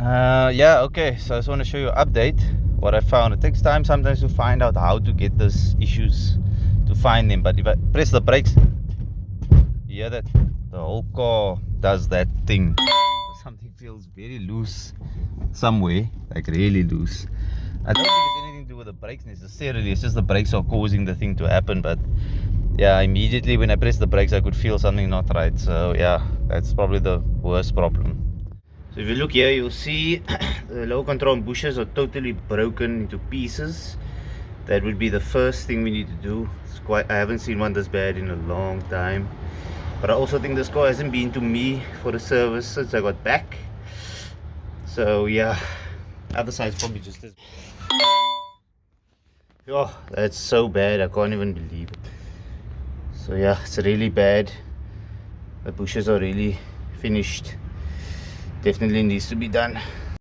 Yeah, okay, so I just want to show you an update what I found. It takes time sometimes to find out how to get these issues, to find them. But if I press the brakes, you hear that the whole car does that thing. Something feels very loose somewhere, like really loose. I don't think it's anything to do with the brakes necessarily, it's just the brakes are causing the thing to happen. But yeah, immediately when I pressed the brakes I could feel something not right. So yeah, that's probably the worst problem. So if you look here, you'll see the low control bushes are totally broken into pieces. That would be the first thing we need to do. I haven't seen one this bad in a long time. But I also think this car hasn't been to me for the service since I got back. So yeah, other side's probably just as... Oh, that's so bad, I can't even believe it. So yeah, it's really bad. The bushes are really finished. Definitely needs to be done.